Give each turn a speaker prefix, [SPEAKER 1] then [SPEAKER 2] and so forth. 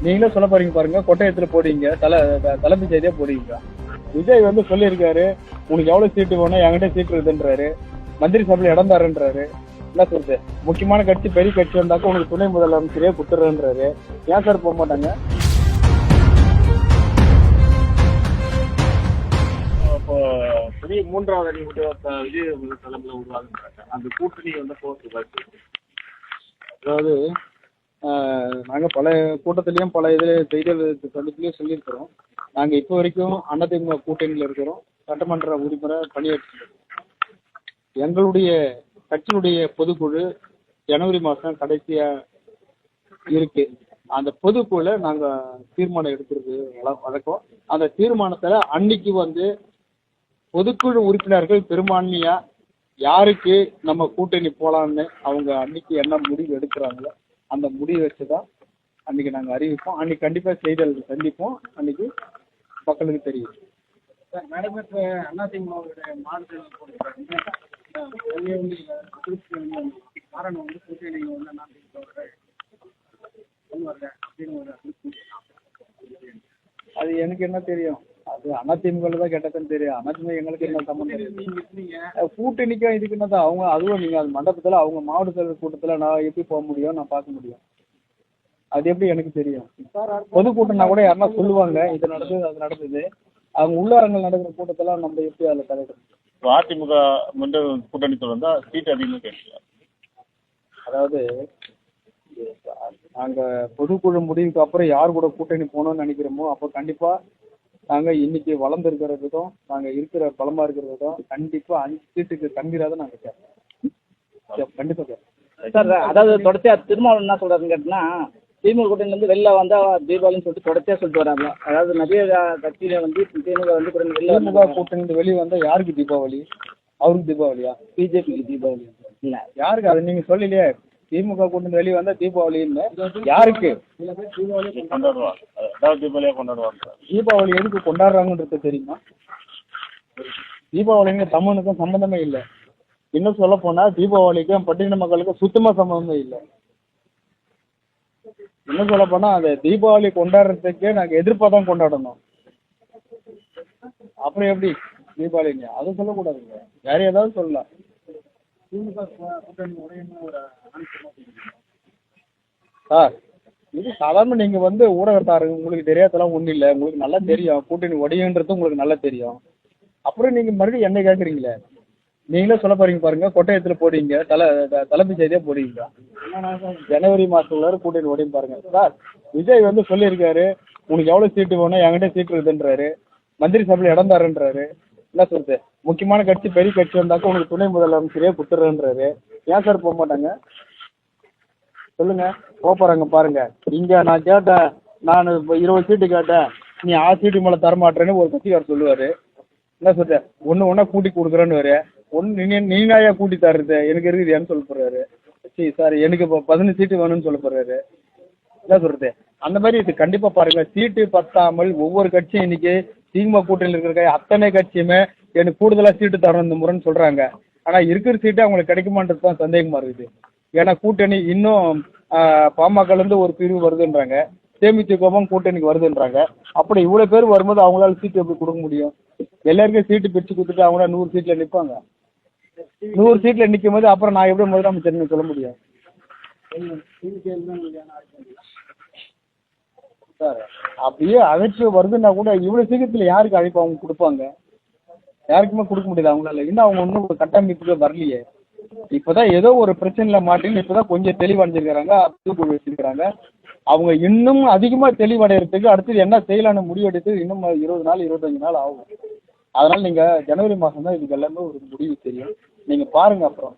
[SPEAKER 1] நீங்களே சொல்ல போறீங்க பாருங்க, கொட்டையத்துல போடுவீங்க, தலைமை செய்தியா போடுவீங்க. விஜய் வந்து சொல்லியிருக்காரு, உனக்கு எவ்வளவு சீட்டு வேணும், என்கிட்ட சீட்டு இருக்குன்றாரு, மந்திரி சபையில இடம் தரேன்றாரு. என்ன சொல்றது, முக்கியமான கட்சி பெரிய கட்சி வந்தாக்க உனக்கு துணை முதலமைச்சரே குத்துறன்றாரு. ஏன் சார் போக மாட்டாங்க?
[SPEAKER 2] இப்போ புதிய மூன்றாவது அணி விஜய் தலைமையில உருவாகுறாங்க. அந்த கூட்டணி வந்து போகிறது.
[SPEAKER 1] அதாவது நாங்க பல கூட்டத்திலயும் பல செய்திகள் சந்திப்புலயும் சொல்லியிருக்கிறோம். நாங்க இப்போ வரைக்கும் அதிமுக கூட்டணியில இருக்கிறோம். சட்டமன்ற உறுப்பினரை பணியாற்றி எங்களுடைய கட்சியினுடைய பொதுக்குழு ஜனவரி மாதம் கடைசியா இருக்கு. அந்த பொதுக்குழு நாங்க தீர்மானம் எடுக்கிறது வழக்கம். அந்த தீர்மானத்துல அன்னைக்கு வந்து பொதுக்குழு உறுப்பினர்கள் பெரும்பான்மையா யாருக்கு நம்ம கூட்டணி போலான்னு அவங்க அன்னைக்கு என்ன முடிவு எடுக்கிறாங்களோ அந்த முடிவு வச்சுதான் அன்னைக்கு நாங்க அறிவிப்போம். அன்னைக்கு கண்டிப்பா செய்திகள் சந்திப்போம். அன்னைக்கு மக்களுக்கு தெரியும்.
[SPEAKER 2] நடைபெற்ற அதிமுகவுடைய மாநில காரணம் வந்து கூட்டணி
[SPEAKER 1] அது எனக்கு என்ன தெரியும், அது அதிமுக தான் கேட்டதுன்னு தெரியும். அதிமுக எங்களுக்கு என்ன சம்பந்தம்? கூட்டணிக்கும் இதுக்கு என்னதான் அவங்க, அதுவும் நீங்க அது மண்டபத்துல அவங்க மாவட்ட செயலர் கூட்டத்துல நான் எப்படி போக முடியும், நான் பார்க்க முடியும்? அது எப்படி எனக்கு தெரியும்? பொதுக்கூட்டம்னா கூட யாருன்னா சொல்லுவாங்க இது நடந்தது அது நடந்தது. அவங்க உள்ளாரங்கள் நடக்கிற கூட்டத்தெல்லாம் நம்ம எப்படி அதில் தலையிடணும்?
[SPEAKER 2] அதிமுக கூட்டணி தொடர்ந்தா சீட் அதிகமாக கேட்கலாம்.
[SPEAKER 1] அதாவது நாங்க பொதுக்குழு முடிவுக்கு அப்புறம் யார் கூட கூட்டணி போகணும்னு நினைக்கிறோமோ அப்போ கண்டிப்பா நாங்க இன்னைக்கு வளர்ந்துருக்கிறதும் நாங்க இருக்கிற பலமா இருக்கிறதும் கண்டிப்பா 5 சீட்டுக்கு கம்மியாக நாங்க கேட்போம். கண்டிப்பா கேட்போம்
[SPEAKER 3] சார். அதாவது தொடர்ச்சியா திருமாவளவன் என்ன சொல்றாருன்னு கேட்டீங்கன்னா, திமுக கூட்டணியிலேருந்து வெளில வந்தா தீபாவளின்னு சொல்லிட்டு தொடர்ச்சியா சொல்லிட்டு வராங்க. அதாவது நிறைய கட்சியில வந்து திமுக வந்து
[SPEAKER 1] திமுக கூட்டணி வெளியே வந்தா யாருக்கு தீபாவளி? அவருக்கு தீபாவளியா?
[SPEAKER 3] பிஜேபிக்கு தீபாவளி இல்ல
[SPEAKER 1] யாருக்கு? அது நீங்க சொல்லலையே, திமுக கூட்டணி வெளியே வந்தா தீபாவளின்னு யாருக்கு? தீபாவளி எதுக்கு கொண்டாடுறாங்கன்றது தெரியுமா? தீபாவளிங்க தமிழனுக்கும் சம்பந்தமே இல்லை. இன்னும் சொல்ல போனா தீபாவளிக்கும் பட்டின மக்களுக்கும் சுத்தமா சம்பந்தமே இல்லை. என்ன சொல்ல போனா அந்த தீபாவளி கொண்டாடுறதுக்கே நாங்க எதிர்ப்பாதான் கொண்டாடணும். அப்புறம் எப்படி தீபாவளிங்க? அதை சொல்லக்கூடாதுங்க, வேற ஏதாவது சொல்லலாம். சார் இது சாதாரண நீங்க வந்து ஊடகத்தாருங்க, உங்களுக்கு தெரியாதெல்லாம் ஒன்றும் இல்லை. உங்களுக்கு நல்லா தெரியும் கூட்டணி உடையன்றது உங்களுக்கு நல்லா தெரியும். அப்புறம் நீங்க மறுபடியும் என்ன கேட்குறீங்களே? நீங்களே சொல்ல போறீங்க பாருங்க, கொட்டையத்துல போடுவீங்க, தலைமை செய்தியா போடுவீங்க. ஜனவரி மாசத்துல கூட்டணி உடையும் பாருங்க. சார் விஜய் வந்து சொல்லியிருக்காரு, உனக்கு எவ்வளவு சீட்டு வேணும், என்கிட்ட சீட்டு இருக்குன்றாரு, மந்திரி சபையில இடம் தரேன்றாரு. என்ன சொல்றது, முக்கியமான கட்சி பெரிய கட்சி வந்தாக்க உனக்கு துணை முதலமைச்சரே குத்துறன்றாரு. ஏன் சார் போக மாட்டாங்க சொல்லுங்க? போறாங்க பாருங்க. இங்க நான் கேட்டேன், நான் 20 சீட்டு கேட்டேன், நீ 6 சீட்டு மேல தரமாட்டேன்னு ஒரு கட்சிக்காரர் சொல்லுவாரு. என்ன சொல்ற, ஒன்னா கூட்டி கொடுக்குறேன்னு நீனாயா கூட்டி தர்றது, எனக்கு இருக்குது ஏன்னு சொல்ல போறாரு. சரி சார், எனக்கு இப்போ 15 சீட்டு வேணும்னு சொல்ல போறாரு. என்ன சொல்றது, அந்த மாதிரி இது கண்டிப்பா பாருங்க. சீட்டு பத்தாமல் ஒவ்வொரு கட்சியும் இன்னைக்கு திமுக கூட்டணியில் இருக்கிற அத்தனை கட்சியுமே எனக்கு கூடுதலா சீட்டு தரணும் இந்த முறைன்னு சொல்றாங்க. ஆனா இருக்கிற சீட்டு அவங்களுக்கு கிடைக்குமான்றது தான் சந்தேகமா இருக்குது. ஏன்னா கூட்டணி இன்னும் பாமகல இருந்து ஒரு பிரிவு வருதுன்றாங்க, தேமுதிகவும் கூட்டணிக்கு வருதுன்றாங்க. அப்படி இவ்வளவு பேர் வரும்போது அவங்களால சீட்டு எப்படி கொடுக்க முடியும்? எல்லாருக்கும் சீட்டு பிரிச்சு கொடுத்துட்டு அவங்கள 100 சீட்ல நிற்பாங்க. 100 சீட்ல நிற்கும் போது அப்புறம் நான் எப்படி முதலமைச்சர்னு சொல்ல முடியும்? சார் அப்படியே அழைப்பு வருதுன்னா கூட இவ்வளவு சீக்கிரத்துல யாருக்கு அழைப்பு அவங்க கொடுப்பாங்க? யாருக்குமே கொடுக்க முடியாது அவங்களால. இன்னும் அவங்க ஒன்றும் ஒரு கட்டமைப்புக்கு வரலையே. இப்பதான் ஏதோ ஒரு பிரச்சனையில மாட்டின்னு இப்பதான் கொஞ்சம் தெளிவடைஞ்சிருக்கிறாங்க, தூக்குழு வச்சிருக்கிறாங்க. அவங்க இன்னும் அதிகமா தெளிவடைகிறதுக்கு அடுத்தது என்ன செய்யலான்னு முடிவெடுத்து இன்னும் 20 நாள் 25 நாள் ஆகும். அதனால நீங்க ஜனவரி மாசம் தான் இதுக்கு எல்லாமே ஒரு முடிவு தெரியும். நீங்க பாருங்க அப்புறம்.